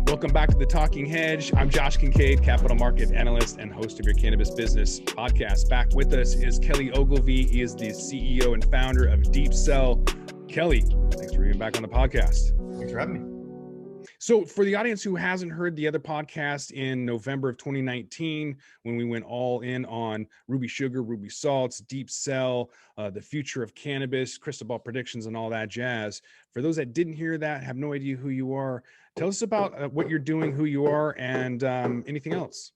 Welcome back to the Talking Hedge. I'm Josh Kincaid, capital market analyst and host of your cannabis business podcast. Back with us is Kelly Ogilvie. He is the CEO and founder of Deepcell. Kelly, thanks for being back on the podcast. Thanks for having me. So for the audience who hasn't heard the other podcast in November of 2019, when we went all in on Ruby Sugar, Ruby Salts, Deepcell, the future of cannabis, crystal ball predictions, and all that jazz. For those that didn't hear that, have no idea who you are, tell us about what you're doing, who you are, and anything else.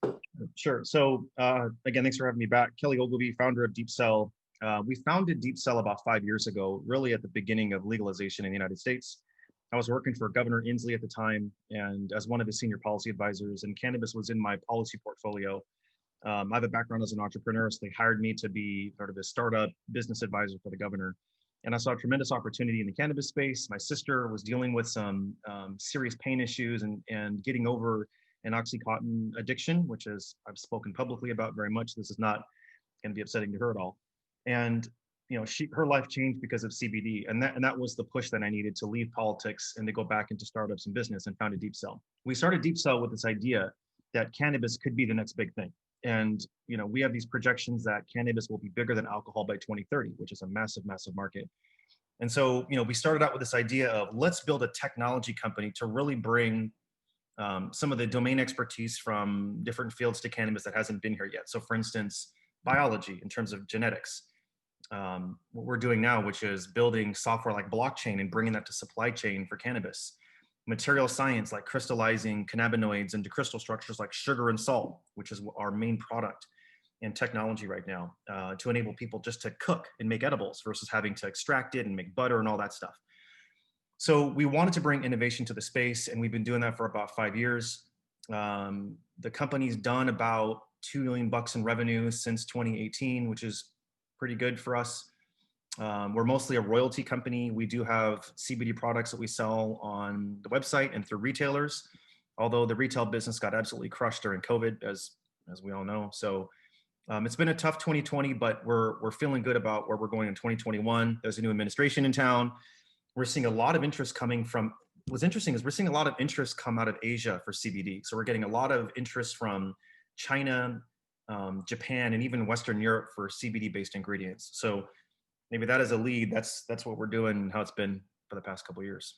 Sure. So again, thanks for having me back. Kelly Ogilvie, founder of Deepcell. We founded Deepcell about 5 years ago, really at the beginning of legalization in the United States. I was working for Governor Inslee at the time, and as one of his senior policy advisors, and cannabis was in my policy portfolio. I have a background as an entrepreneur, so they hired me to be sort of a startup business advisor for the governor. And I saw a tremendous opportunity in the cannabis space. My sister was dealing with some serious pain issues and getting over an Oxycontin addiction, which is I've spoken publicly about very much. This is not going to be upsetting to her at all. And her life changed because of CBD, and that was the push that I needed to leave politics and to go back into startups and business, and founded Deepcell. We started Deepcell with this idea that cannabis could be the next big thing. And we have these projections that cannabis will be bigger than alcohol by 2030, which is a massive, massive market. And so, we started out with this idea of let's build a technology company to really bring some of the domain expertise from different fields to cannabis that hasn't been here yet. So for instance, biology in terms of genetics, what we're doing now, which is building software like blockchain and bringing that to supply chain for cannabis. Material science like crystallizing cannabinoids into crystal structures like sugar and salt, which is our main product in technology right now, to enable people just to cook and make edibles versus having to extract it and make butter and all that stuff. So we wanted to bring innovation to the space, and we've been doing that for about 5 years. The company's done about $2 million in revenue since 2018, which is pretty good for us. We're mostly a royalty company. We do have CBD products that we sell on the website and through retailers, although the retail business got absolutely crushed during COVID, as we all know. So it's been a tough 2020, but we're feeling good about where we're going in 2021. There's a new administration in town. We're seeing a lot of interest coming from, what's interesting is we're seeing a lot of interest come out of Asia for CBD. So we're getting a lot of interest from China, Japan, and even Western Europe for CBD-based ingredients. So maybe that is a lead. That's what we're doing and how it's been for the past couple of years.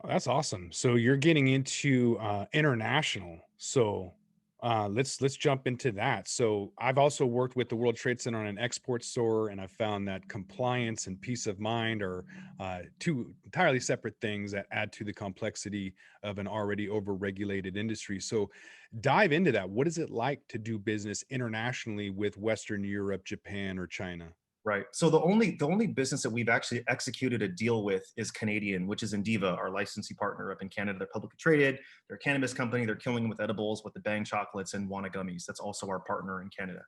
Oh, that's awesome. So you're getting into international. So let's jump into that. So I've also worked with the World Trade Center on an export store, and I found that compliance and peace of mind are two entirely separate things that add to the complexity of an already over-regulated industry. So dive into that. What is it like to do business internationally with Western Europe, Japan, or China? Right. So the only business that we've actually executed a deal with is Canadian, which is Indiva, our licensee partner up in Canada. They're publicly traded. They're a cannabis company. They're killing them with edibles, with the Bang chocolates and Wana gummies. That's also our partner in Canada.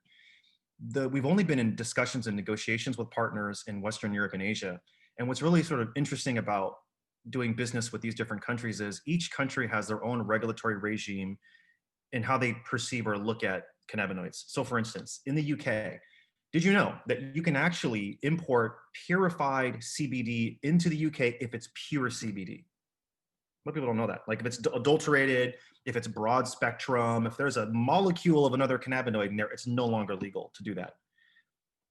We've only been in discussions and negotiations with partners in Western Europe and Asia. And what's really sort of interesting about doing business with these different countries is each country has their own regulatory regime in how they perceive or look at cannabinoids. So for instance, in the UK, did you know that you can actually import purified CBD into the UK if it's pure CBD? Most people don't know that. Like if it's adulterated, if it's broad spectrum, if there's a molecule of another cannabinoid in there, it's no longer legal to do that.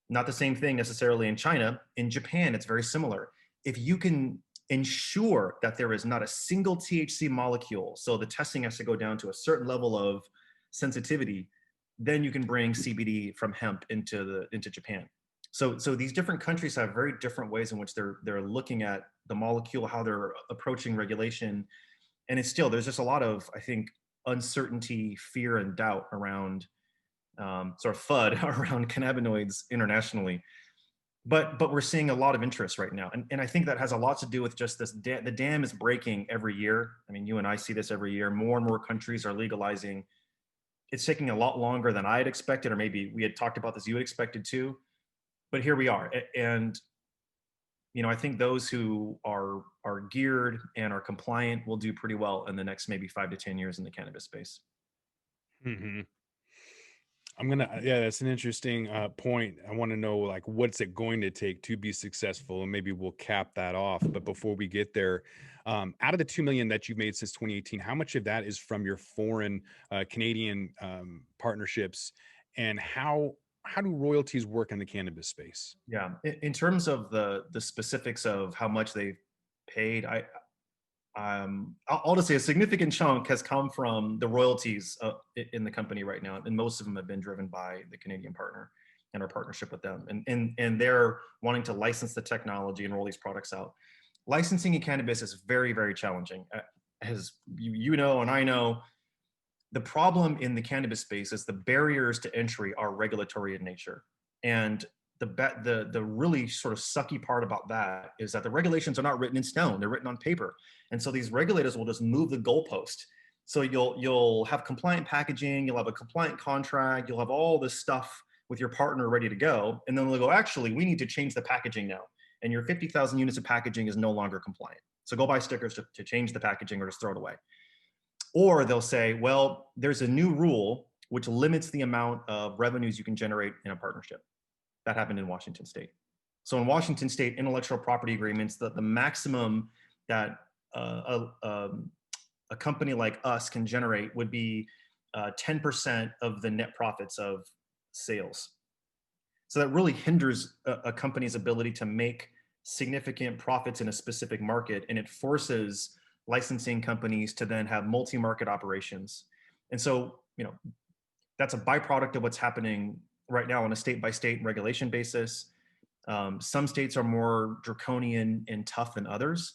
Not the same thing necessarily in China. In Japan, it's very similar. If you can ensure that there is not a single THC molecule, so the testing has to go down to a certain level of sensitivity, then you can bring CBD from hemp into Japan. So these different countries have very different ways in which they're looking at the molecule, how they're approaching regulation. And it's still, there's just a lot of, I think, uncertainty, fear, and doubt around sort of FUD around cannabinoids internationally. But we're seeing a lot of interest right now. And I think that has a lot to do with just this, the dam is breaking every year. I mean, you and I see this every year. More and more countries are legalizing. It's taking a lot longer than I had expected, or maybe we had talked about this, you had expected too. But here we are. And, I think those who are geared and are compliant will do pretty well in the next maybe 5 to 10 years in the cannabis space. Mm-hmm. Yeah, that's an interesting point. I want to know, like, what's it going to take to be successful, and maybe we'll cap that off. But before we get there, out of the 2 million that you've made since 2018, how much of that is from your foreign Canadian partnerships, and how do royalties work in the cannabis space? Yeah, in terms of the specifics of how much they've paid, I'll just say a significant chunk has come from the royalties in the company right now, and most of them have been driven by the Canadian partner and our partnership with them, and they're wanting to license the technology and roll these products out. Licensing in cannabis is very, very challenging, as you know and I know. The problem in the cannabis space is the barriers to entry are regulatory in nature, and the really sort of sucky part about that is that the regulations are not written in stone; they're written on paper, and so these regulators will just move the goalpost. So you'll have compliant packaging, you'll have a compliant contract, you'll have all this stuff with your partner ready to go, and then they'll go, actually, we need to change the packaging now, and your 50,000 units of packaging is no longer compliant. So go buy stickers to change the packaging or just throw it away. Or they'll say, well, there's a new rule which limits the amount of revenues you can generate in a partnership. That happened in Washington state. So in Washington state intellectual property agreements, the maximum that a company like us can generate would be 10% of the net profits of sales. So that really hinders a company's ability to make significant profits in a specific market, and it forces licensing companies to then have multi-market operations. And so, that's a byproduct of what's happening right now on a state-by-state regulation basis. Some states are more draconian and tough than others.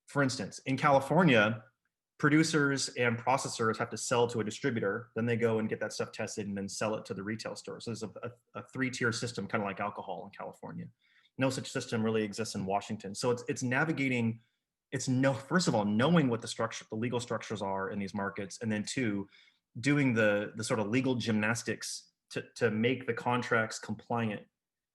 For instance, in California, producers and processors have to sell to a distributor, then they go and get that stuff tested and then sell it to the retail store. So there's a three-tier system, kind of like alcohol in California. No such system really exists in Washington. So it's navigating, first of all, knowing what the legal structures are in these markets, and then two, doing the sort of legal gymnastics to make the contracts compliant.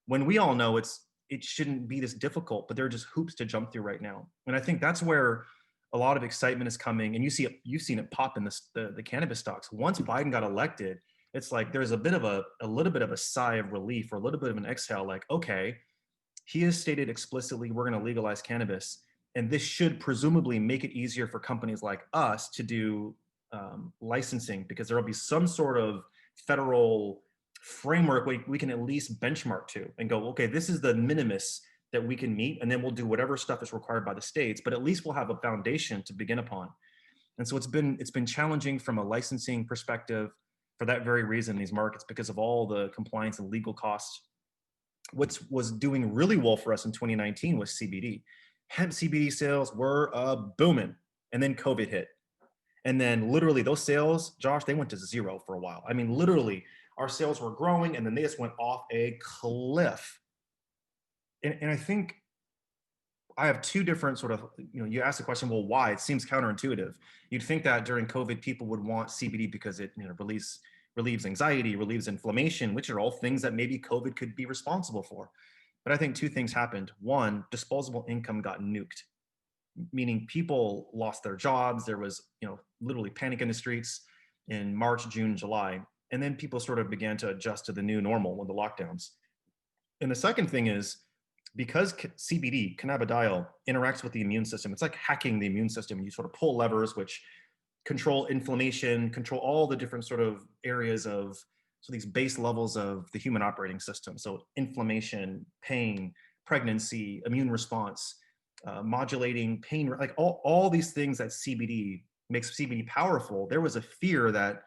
When we all know it shouldn't be this difficult, but there are just hoops to jump through right now. And I think that's where a lot of excitement is coming, and you've seen it pop in the cannabis stocks. Once Biden got elected, it's like there's a little bit of a sigh of relief, or a little bit of an exhale, like, okay, he has stated explicitly we're going to legalize cannabis, and this should presumably make it easier for companies like us to do licensing, because there will be some sort of federal framework we can at least benchmark to and go, okay, this is the minimus that we can meet, and then we'll do whatever stuff is required by the states, but at least we'll have a foundation to begin upon. And so it's been challenging from a licensing perspective for that very reason in these markets, because of all the compliance and legal costs. What was doing really well for us in 2019 was CBD. Hemp CBD sales were booming, and then COVID hit. And then literally those sales, Josh, they went to zero for a while. I mean, literally our sales were growing, and then they just went off a cliff. And I think I have two different sort of, you asked the question, well, why? It seems counterintuitive. You'd think that during COVID, people would want CBD because it relieves anxiety, relieves inflammation, which are all things that maybe COVID could be responsible for. But I think two things happened. One, disposable income got nuked, meaning people lost their jobs. There was, literally panic in the streets in March, June, July. And then people sort of began to adjust to the new normal with the lockdowns. And the second thing is, because CBD, cannabidiol, interacts with the immune system, it's like hacking the immune system. You sort of pull levers which control inflammation, control all the different sort of areas of, so these base levels of the human operating system. So inflammation, pain, pregnancy, immune response, modulating pain, like all these things that CBD makes CBD powerful. There was a fear that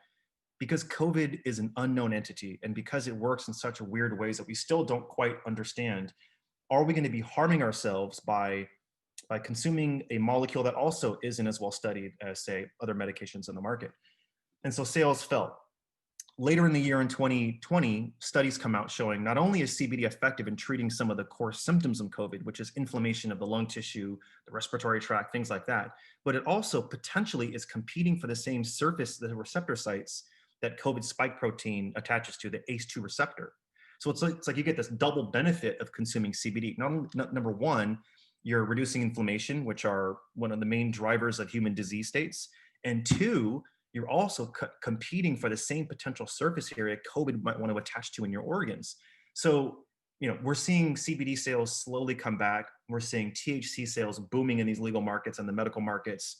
because COVID is an unknown entity, and because it works in such weird ways that we still don't quite understand, are we going to be harming ourselves by consuming a molecule that also isn't as well studied as, say, other medications in the market? And so sales fell. Later in the year in 2020, studies come out showing not only is CBD effective in treating some of the core symptoms of COVID, which is inflammation of the lung tissue, the respiratory tract, things like that, but it also potentially is competing for the same surface, the receptor sites that COVID spike protein attaches to, the ACE2 receptor. So it's like you get this double benefit of consuming CBD. Number one, you're reducing inflammation, which are one of the main drivers of human disease states. And two, you're also competing for the same potential surface area COVID might want to attach to in your organs. So, we're seeing CBD sales slowly come back. We're seeing THC sales booming in these legal markets and the medical markets.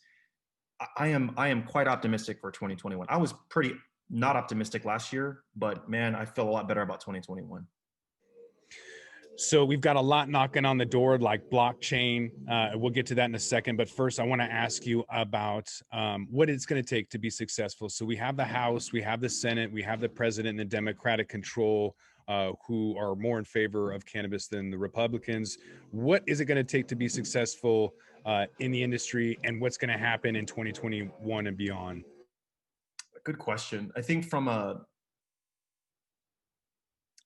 I am quite optimistic for 2021. I was pretty not optimistic last year, but man, I feel a lot better about 2021. So we've got a lot knocking on the door, like blockchain. We'll get to that in a second. But first, I want to ask you about what it's going to take to be successful. So we have the House, we have the Senate, we have the president and the Democratic control, who are more in favor of cannabis than the Republicans. What is it going to take to be successful in the industry, and what's going to happen in 2021 and beyond? Good question. I think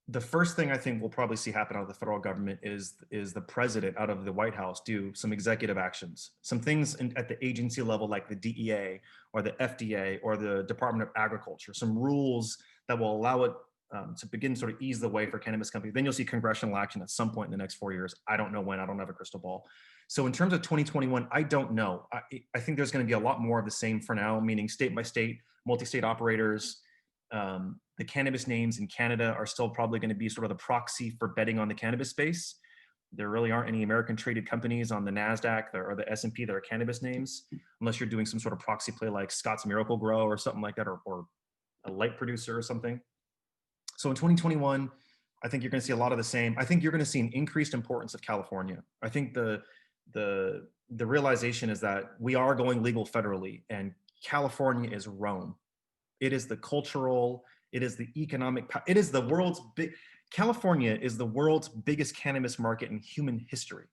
the first thing I think we'll probably see happen out of the federal government is the president out of the White House do some executive actions, some things at the agency level like the DEA or the FDA or the Department of Agriculture, some rules that will allow it to begin sort of ease the way for cannabis companies. Then you'll see congressional action at some point in the next 4 years. I don't know when. I don't have a crystal ball. So in terms of 2021, I don't know. I think there's going to be a lot more of the same for now, meaning state by state, multi-state operators. The cannabis names in Canada are still probably going to be sort of the proxy for betting on the cannabis space. There really aren't any American traded companies on the NASDAQ or the S&P that are cannabis names, unless you're doing some sort of proxy play like Scott's Miracle Grow or something like that, or a light producer or something. So in 2021, I think you're going to see a lot of the same. I think you're going to see an increased importance of California. I think the realization is that we are going legal federally, and California is Rome. It is the cultural, it is the economic, it is the world's big, California is the world's biggest cannabis market in human history.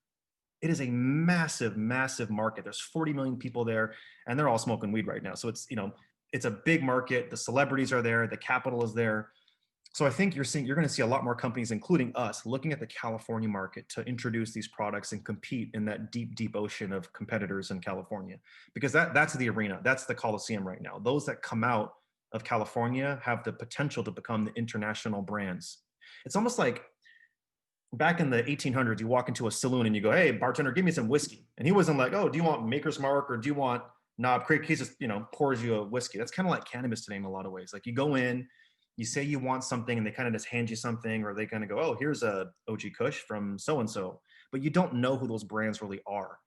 It is a massive, massive market. There's 40 million people there, and they're all smoking weed right now. So it's, it's a big market. The celebrities are there. The capital is there. So I think you're going to see a lot more companies, including us, looking at the California market to introduce these products and compete in that deep, deep ocean of competitors in California, because that's the arena. That's the Coliseum right now. Those that come out of California have the potential to become the international brands. It's almost like back in the 1800s, you walk into a saloon and you go, "Hey, bartender, give me some whiskey." And he wasn't like, "Oh, do you want Maker's Mark or do you want Knob Creek?" He just, pours you a whiskey. That's kind of like cannabis today in a lot of ways. Like you go in, you say you want something and they kind of just hand you something, or they kind of go, "Oh, here's a OG Kush from so-and-so," but you don't know who those brands really are.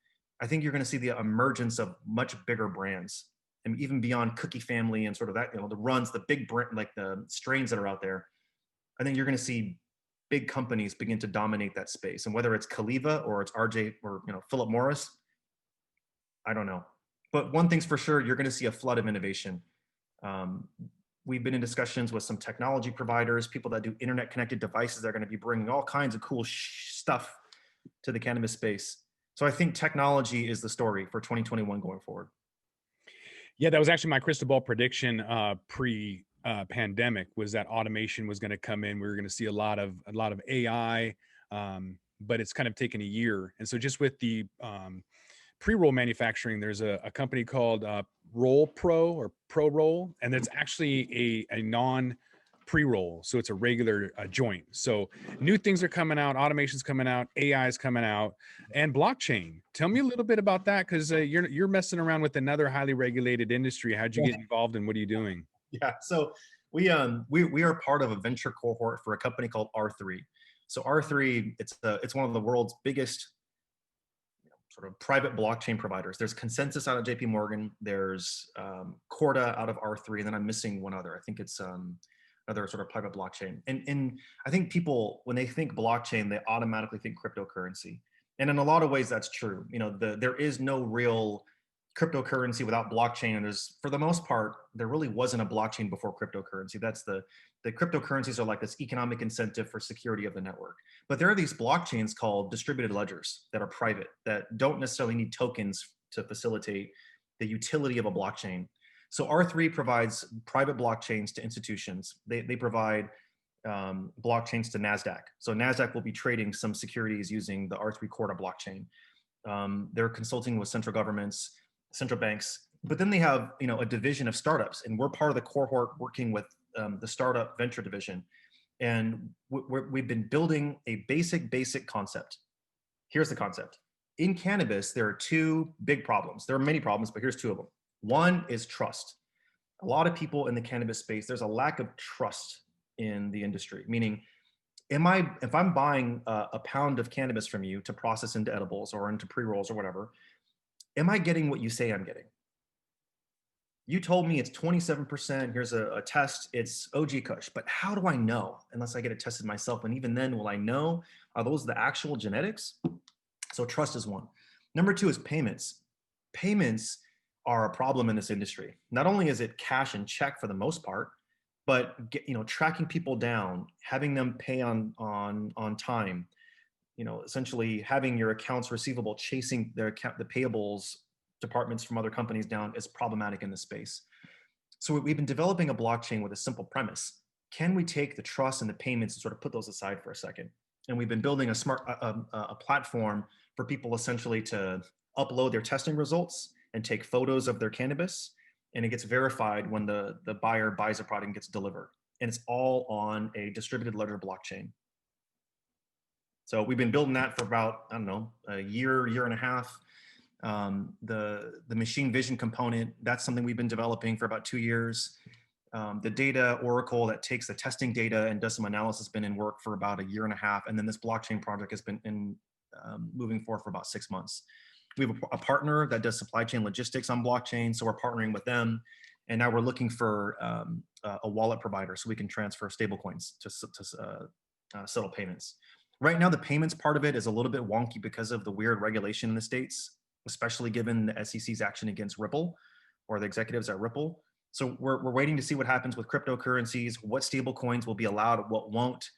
I think you're going to see the emergence of much bigger brands, and even beyond Cookie Family and sort of that, the runs, the big brand, like the strains that are out there. I think you're going to see big companies begin to dominate that space. And whether it's Caliva or it's RJ or Philip Morris, I don't know. But one thing's for sure, you're going to see a flood of innovation. We've been in discussions with some technology providers, people that do internet connected devices that are going to be bringing all kinds of cool stuff to the cannabis space. So I think technology is the story for 2021 going forward. Yeah, that was actually my crystal ball prediction pre-pandemic, was that automation was going to come in. We were going to see a lot of AI, but it's kind of taken a year. And so just with the pre-roll manufacturing, there's a company called Roll Pro or Pro Roll, and that's actually a non pre-roll, so it's a regular joint. So new things are coming out, automation's coming out, AI is coming out, and blockchain. Tell me a little bit about that, because you're messing around with another highly regulated industry. How'd you get involved, and what are you doing? Yeah, so we are part of a venture cohort for a company called R3. So R3, it's one of the world's biggest sort of private blockchain providers. There's Consensus out of JP Morgan. There's Corda out of R3, and then I'm missing one other. I think it's another sort of private blockchain. And I think people, when they think blockchain, they automatically think cryptocurrency. And in a lot of ways, that's true. There is no real cryptocurrency without blockchain. And for the most part, there really wasn't a blockchain before cryptocurrency. That's the cryptocurrencies are like this economic incentive for security of the network. But there are these blockchains called distributed ledgers that are private, that don't necessarily need tokens to facilitate the utility of a blockchain. So R3 provides private blockchains to institutions. They provide blockchains to NASDAQ. So NASDAQ will be trading some securities using the R3 Corda blockchain. They're consulting with central governments, central banks, but then they have a division of startups, and we're part of the cohort working with the startup venture division. And we've been building a basic concept. Here's the concept. In cannabis, there are two big problems. There are many problems, but here's two of them. One is trust. a lot of people in the cannabis space, there's a lack of trust in the industry. Meaning, if I'm buying a pound of cannabis from you to process into edibles or into pre rolls or whatever, am I getting what you say I'm getting? You told me it's 27%. Here's a test. It's OG Kush. But how do I know unless I get it tested myself? And even then, will I know? Are those the actual genetics? So trust is one. Number two is payments. Payments are a problem in this industry. Not only is it cash and check for the most part, but tracking people down, having them pay on time, essentially having your accounts receivable chasing the payables departments from other companies down is problematic in this space. So we've been developing a blockchain with a simple premise. Can we take the trust and the payments and sort of put those aside for a second? And we've been building a platform for people essentially to upload their testing results and take photos of their cannabis, and it gets verified when the buyer buys a product and gets delivered. And it's all on a distributed ledger blockchain. So we've been building that for about, I don't know, a year and a half. The machine vision component, that's something we've been developing for about 2 years. The data oracle that takes the testing data and does some analysis has been in work for about a year and a half. And then this blockchain project has been moving forward for about 6 months. We have a partner that does supply chain logistics on blockchain. So we're partnering with them. And now we're looking for a wallet provider so we can transfer stablecoins to settle payments. Right now, the payments part of it is a little bit wonky because of the weird regulation in the States, especially given the SEC's action against Ripple or the executives at Ripple. So we're waiting to see what happens with cryptocurrencies, what stable coins will be allowed, what won't.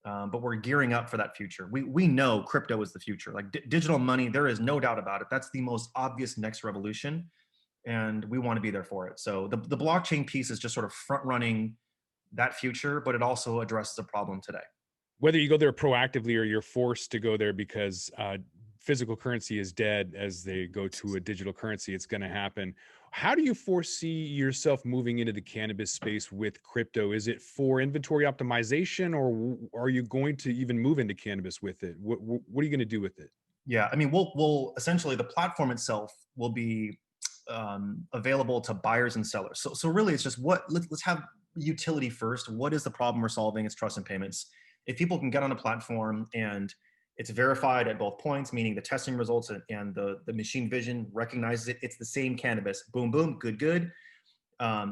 But we're gearing up for that future. We know crypto is the future. Like digital money, there is no doubt about it. That's the most obvious next revolution. And we want to be there for it. So the blockchain piece is just sort of front running that future, but it also addresses a problem today. Whether you go there proactively or you're forced to go there because physical currency is dead as they go to a digital currency, it's going to happen. How do you foresee yourself moving into the cannabis space with crypto? Is it for inventory optimization, or are you going to even move into cannabis with it? What are you going to do with it? Yeah, I mean, we'll essentially, the platform itself will be available to buyers and sellers. So really, it's just let's have utility first. What is the problem we're solving? It's trust and payments. If people can get on a platform and it's verified at both points, meaning the testing results and the machine vision recognizes it, it's the same cannabis. Boom, boom, good.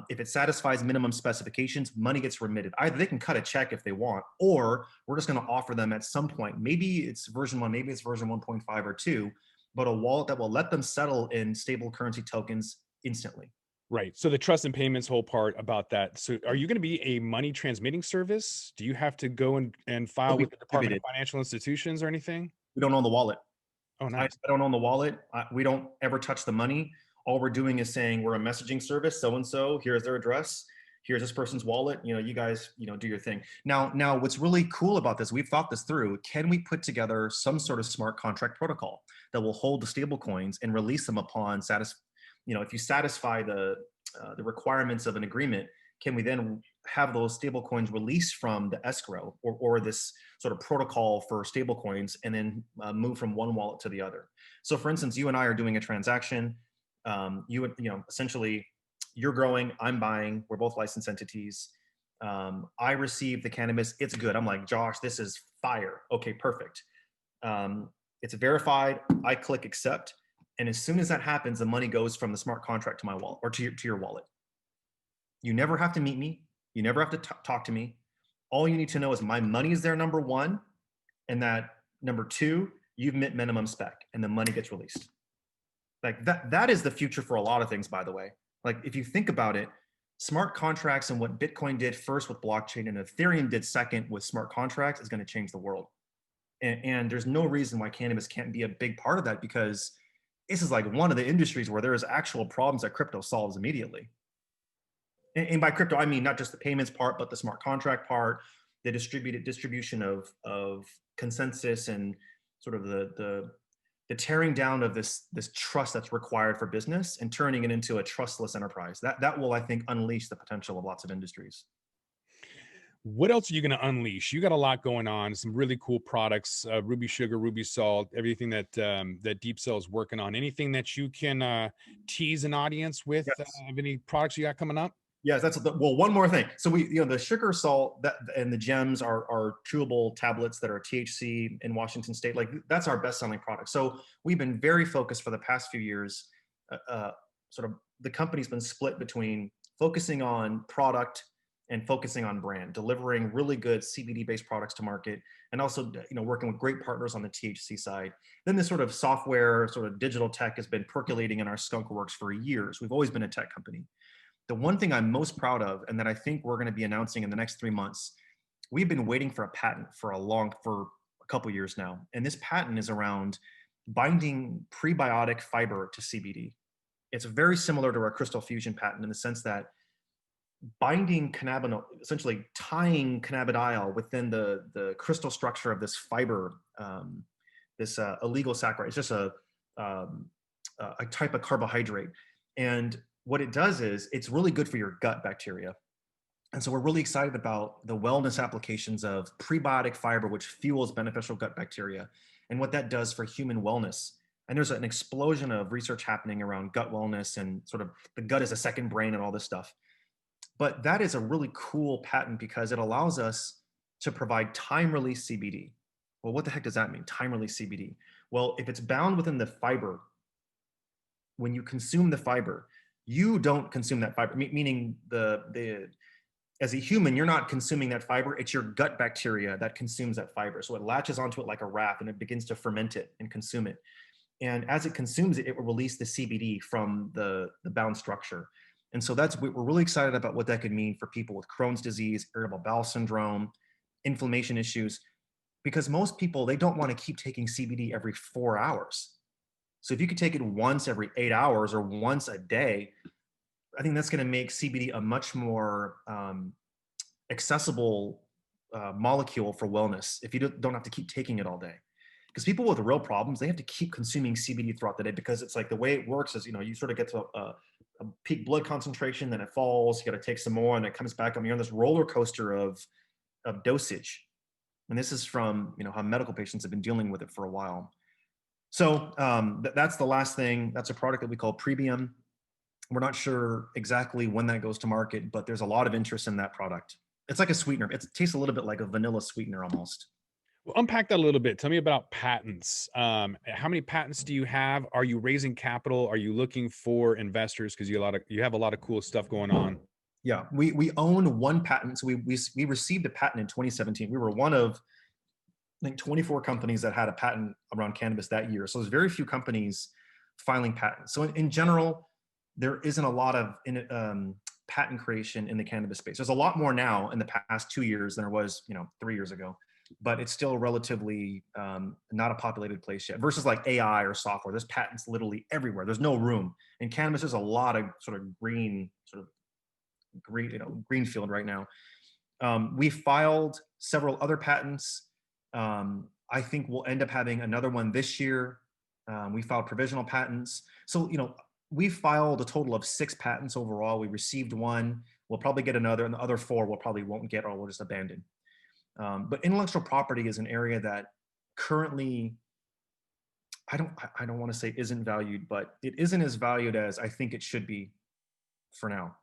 If it satisfies minimum specifications, money gets remitted. Either they can cut a check if they want, or we're just going to offer them at some point. Maybe it's version 1, maybe it's version 1.5 or 2, but a wallet that will let them settle in stable currency tokens instantly. Right. So the trust and payments whole part about that. So are you going to be a money transmitting service? Do you have to go and It'll file be with the Department of distributed. Financial Institutions or anything? We don't own the wallet. Oh, I nice. don't own the wallet. We don't ever touch the money. All we're doing is saying we're a messaging service. So and so, here's their address. Here's this person's wallet. You guys, do your thing. Now, what's really cool about this? We've thought this through. Can we put together some sort of smart contract protocol that will hold the stable coins and release them upon if you satisfy the requirements of an agreement? Can we then have those stable coins released from the escrow or this sort of protocol for stable coins and then move from one wallet to the other? So for instance, you and I are doing a transaction. Essentially you're growing, I'm buying, we're both licensed entities. I receive the cannabis, it's good. I'm like, Josh, this is fire. Okay, perfect. It's verified. I click accept. And as soon as that happens, the money goes from the smart contract to my wallet or to your wallet. You never have to meet me. You never have to talk to me. All you need to know is my money is there, number one, and that number two, you've met minimum spec and the money gets released. Like that is the future for a lot of things, by the way. Like if you think about it, smart contracts and what Bitcoin did first with blockchain and Ethereum did second with smart contracts is going to change the world. And there's no reason why cannabis can't be a big part of that, because this is like one of the industries where there is actual problems that crypto solves immediately. And by crypto, I mean not just the payments part, but the smart contract part, the distribution of consensus, and sort of the tearing down of this trust that's required for business and turning it into a trustless enterprise. That will, I think, unleash the potential of lots of industries. What else are you going to unleash? You got a lot going on, some really cool products, Ruby Sugar, Ruby Salt, everything that Deepcell is working on. Anything that you can tease an audience with? Yes. Any products you got coming up? Yes, well, one more thing. So the sugar salt that and the gems are chewable tablets that are THC in Washington State. Like that's our best selling product. So we've been very focused for the past few years. Sort of the company's been split between focusing on product and focusing on brand, delivering really good CBD based products to market, and also working with great partners on the THC side. Then this sort of software, sort of digital tech has been percolating in our skunk works for years. We've always been a tech company. The one thing I'm most proud of, and that I think we're going to be announcing in the next 3 months, we've been waiting for a patent for a couple years now. And this patent is around binding prebiotic fiber to CBD. It's very similar to our crystal fusion patent in the sense that binding cannabinoid, essentially tying cannabidiol within the crystal structure of this fiber, this illegal saccharide. It's just a type of carbohydrate. And what it does is it's really good for your gut bacteria. And so we're really excited about the wellness applications of prebiotic fiber, which fuels beneficial gut bacteria, and what that does for human wellness. And there's an explosion of research happening around gut wellness and sort of the gut as a second brain and all this stuff. But that is a really cool patent because it allows us to provide time-release CBD. Well, what the heck does that mean, time-release CBD? Well, if it's bound within the fiber, when you consume the fiber, you don't consume that fiber, meaning as a human, you're not consuming that fiber. It's your gut bacteria that consumes that fiber. So it latches onto it like a raft and it begins to ferment it and consume it. And as it consumes it, it will release the CBD from the bound structure. And so we're really excited about what that could mean for people with Crohn's disease, irritable bowel syndrome, inflammation issues, because most people, they don't want to keep taking CBD every 4 hours. So if you could take it once every 8 hours or once a day, I think that's going to make CBD a much more accessible molecule for wellness if you don't have to keep taking it all day. Because people with real problems, they have to keep consuming CBD throughout the day because it's like the way it works is, you sort of get to a peak blood concentration, then it falls, you got to take some more and it comes back up. You're on this roller coaster of dosage. And this is from, how medical patients have been dealing with it for a while. So that's the last thing. That's a product that we call Prebium. We're not sure exactly when that goes to market, but there's a lot of interest in that product. It's like a sweetener. It tastes a little bit like a vanilla sweetener almost. Well, unpack that a little bit. Tell me about patents. How many patents do you have? Are you raising capital? Are you looking for investors? Because you have a lot of cool stuff going on. Yeah, we own one patent. So we received a patent in 2017. We were one of, I think, 24 companies that had a patent around cannabis that year. So there's very few companies filing patents. So in general, there isn't a lot of patent creation in the cannabis space. There's a lot more now in the past 2 years than there was, 3 years ago, but it's still relatively not a populated place yet. Versus like AI or software, there's patents literally everywhere. There's no room. In cannabis, there's a lot of sort of green field right now. We filed several other patents. I think we'll end up having another one this year. We filed provisional patents. So, we filed a total of 6 patents overall. We received one. We'll probably get another, and the other 4 we'll probably won't get or we'll just abandon. But intellectual property is an area that currently, I don't want to say isn't valued, but it isn't as valued as I think it should be for now.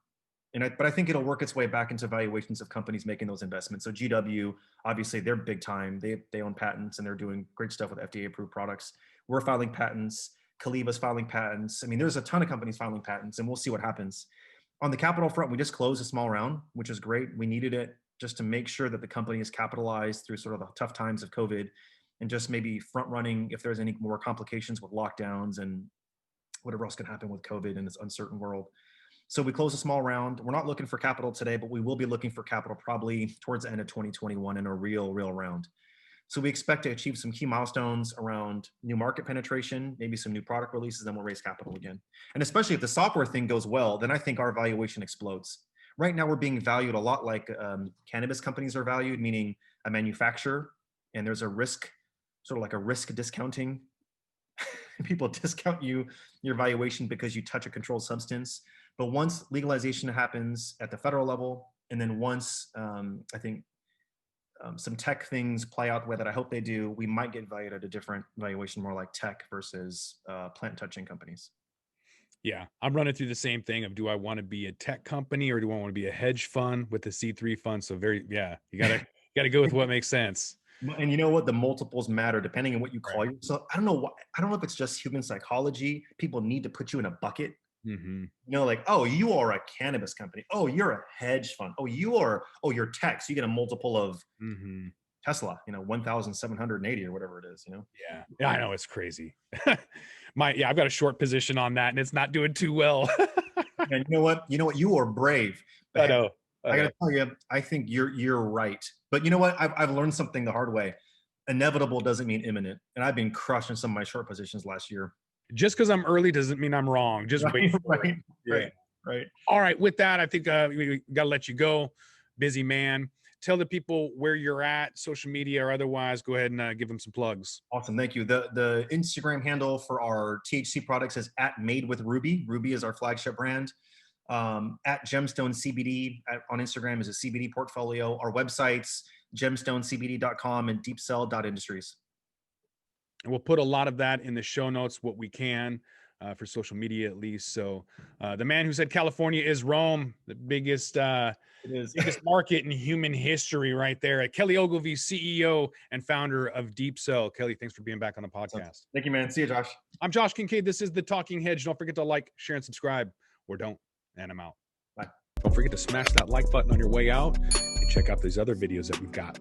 But I think it'll work its way back into valuations of companies making those investments. So GW, obviously, they're big time. They own patents and they're doing great stuff with FDA-approved products. We're filing patents. Kaliba's filing patents. I mean, there's a ton of companies filing patents, and we'll see what happens. On the capital front, we just closed a small round, which is great. We needed it just to make sure that the company is capitalized through sort of the tough times of COVID, and just maybe front running if there's any more complications with lockdowns and whatever else can happen with COVID in this uncertain world. So we closed a small round. We're not looking for capital today, but we will be looking for capital probably towards the end of 2021 in a real round. So we expect to achieve some key milestones around new market penetration, maybe some new product releases, then we'll raise capital again. And especially if the software thing goes well, then I think our valuation explodes. Right now, we're being valued a lot like cannabis companies are valued, meaning a manufacturer, and there's a risk, sort of like a risk discounting. People discount your valuation because you touch a controlled substance. But once legalization happens at the federal level, and then once I think some tech things play out the way that I hope they do, we might get valued at a different valuation, more like tech versus plant touching companies. Yeah, I'm running through the same thing of, do I want to be a tech company or do I want to be a hedge fund with a C3 fund? So yeah, you gotta go with what makes sense. And you know what? The multiples matter depending on what you Right. call yourself. I don't know why. I don't know if it's just human psychology. People need to put you in a bucket. Hmm. You know, like, oh, you are a cannabis company. Oh, you're a hedge fund. You're tech. So you get a multiple of Hmm. Tesla, 1,780 or whatever it is, Yeah, I know, it's crazy. I've got a short position on that, and it's not doing too well. And you know what? You are brave. But I hey, know. I I know. gotta tell you, I think you're right. But you know what? I've learned something the hard way. Inevitable doesn't mean imminent. And I've been crushing some of my short positions last year. Just because I'm early doesn't mean I'm wrong. Just wait Right, for it. right, Yeah. right, right. All right. With that, I think we got to let you go. Busy man. Tell the people where you're at, social media or otherwise. Go ahead and give them some plugs. Awesome. Thank you. The Instagram handle for our THC products is at Made with Ruby. Ruby is our flagship brand. At Gemstone CBD on Instagram is a CBD portfolio. Our websites, gemstonecbd.com and deepcell.industries. And we'll put a lot of that in the show notes, what we can, for social media at least. So the man who said California is Rome, the biggest It is. biggest market in human history right there. Kelly Ogilvie, CEO and founder of Deepcell. Kelly, thanks for being back on the podcast. Thank you, man. See you, Josh. I'm Josh Kincaid. This is The Talking Hedge. Don't forget to like, share, and subscribe, or don't, and I'm out. Bye. Don't forget to smash that like button on your way out and check out these other videos that we've got.